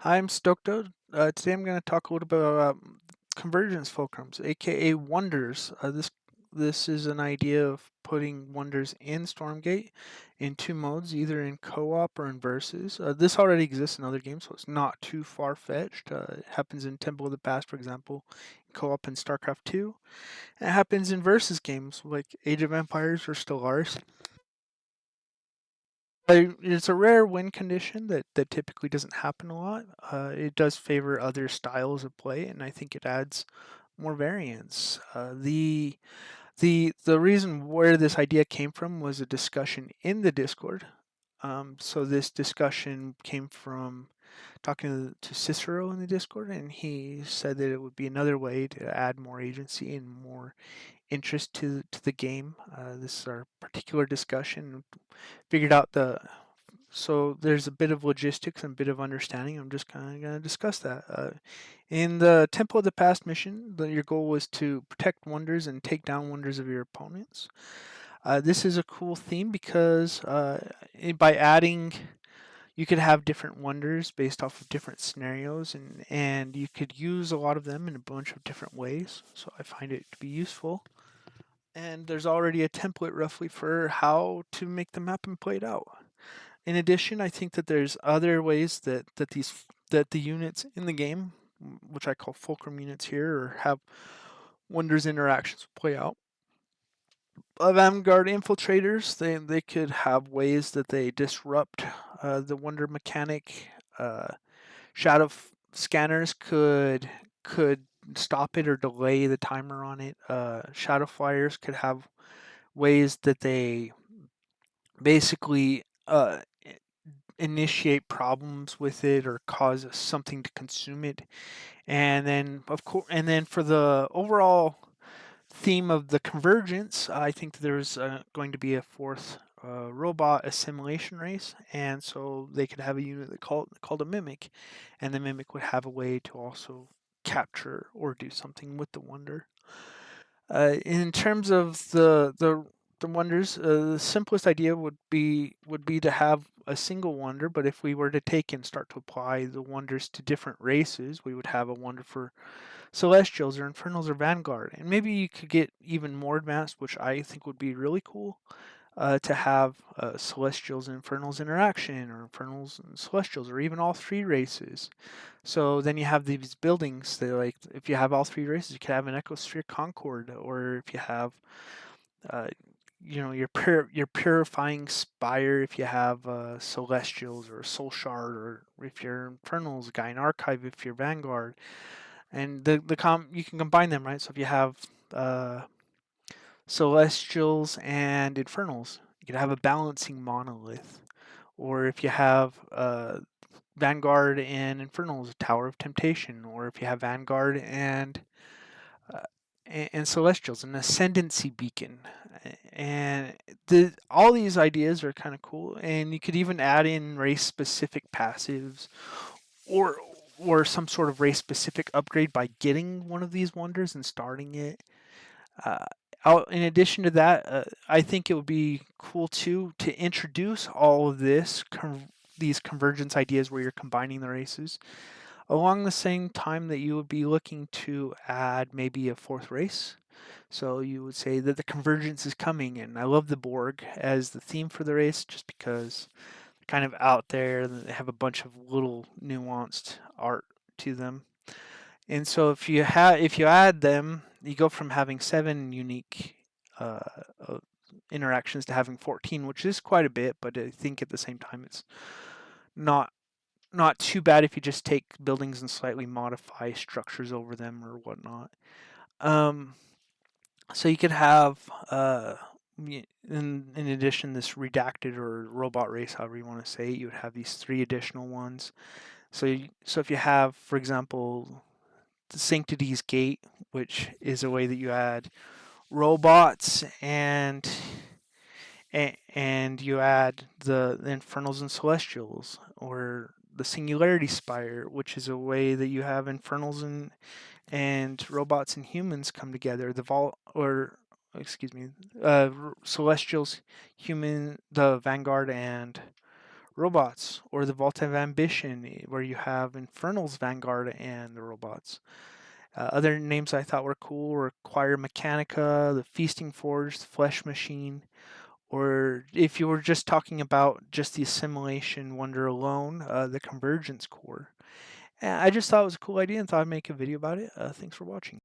Hi, I'm Stoked. Today I'm going to talk a little bit about Convergence Fulcrums, aka wonders. This is an idea of putting wonders in Stormgate in two modes, either in co-op or in versus. This already exists in other games, so it's not too far-fetched. It happens in Temple of the Past, for example, in co-op in StarCraft 2. And it happens in versus games like Age of Empires or Stellaris. It's a rare win condition that typically doesn't happen a lot. It does favor other styles of play, and I think it adds more variance. The reason where this idea came from was a discussion in the Discord. So this discussion came from talking to Cicero in the Discord, and he said that it would be another way to add more agency and more interest to the game. This is our particular discussion. Figured out so there's a bit of logistics and a bit of understanding. I'm just kind of going to discuss that. In the Temple of the Past mission, your goal was to protect wonders and take down wonders of your opponents. This is a cool theme because by adding, you could have different wonders based off of different scenarios, and you could use a lot of them in a bunch of different ways. So I find it to be useful. And there's already a template roughly for how to make the map and play it out. In addition, I think that there's other ways that the units in the game, which I call fulcrum units here, or have wonders interactions play out. Vanguard infiltrators, they could have ways that they disrupt the wonder mechanic. Shadow scanners could stop it or delay the timer on it. Shadow flyers could have ways that they basically initiate problems with it or cause something to consume it. And then for the overall theme of the convergence, I think there's going to be a fourth robot assimilation race, and so they could have a unit called a mimic, and the mimic would have a way to also capture or do something with the wonder. In terms of the wonders, the simplest idea would be to have a single wonder. But if we were to take and start to apply the wonders to different races, we would have a wonder for Celestials or Infernals or Vanguard, and maybe you could get even more advanced, which I think would be really cool. To have Celestials and Infernals interaction, or Infernals and Celestials, or even all three races. So then you have these buildings that, like, if you have all three races, you could have an Ecosphere Concord, or if you have, uh, your Purifying Spire, if you have Celestials, or Soul Shard, or if you're Infernals, Gain Archive, if you're Vanguard, and you can combine them, right? So if you have uh, Celestials and Infernals, you could have a balancing monolith, or if you have Vanguard and Infernals, Tower of Temptation, or if you have Vanguard uh, and Celestials, an Ascendancy Beacon, and all these ideas are kind of cool. And you could even add in race-specific passives, or or some sort of race-specific upgrade by getting one of these wonders and starting it. Uh, in addition to that, I think it would be cool too to introduce all of these convergence ideas where you're combining the races along the same time that you would be looking to add maybe a fourth race. So you would say that the convergence is coming, and I love the Borg as the theme for the race just because they're kind of out there. They have a bunch of little nuanced art to them. And so if you add them, you go from having 7 unique uh, uh, interactions to having 14, which is quite a bit. But I think at the same time, it's not not too bad if you just take buildings and slightly modify structures over them or whatnot. Um, so you could have, in addition, this redacted or robot race, however you want to say it, you would have these 3 additional ones. So if you have, for example, the Sanctity's Gate, which is a way that you add robots and you add the Infernals and Celestials, or the Singularity Spire, which is a way that you have Infernals and robots and humans come together. Excuse me, Celestials, the Vanguard, and robots, or the Vault of Ambition, where you have Infernal's Vanguard and the robots. Other names I thought were cool were Choir Mechanica, the Feasting Forge, the Flesh Machine, or if you were just talking about just the assimilation wonder alone, the Convergence Core. And I just thought it was a cool idea and thought I'd make a video about it. Thanks for watching.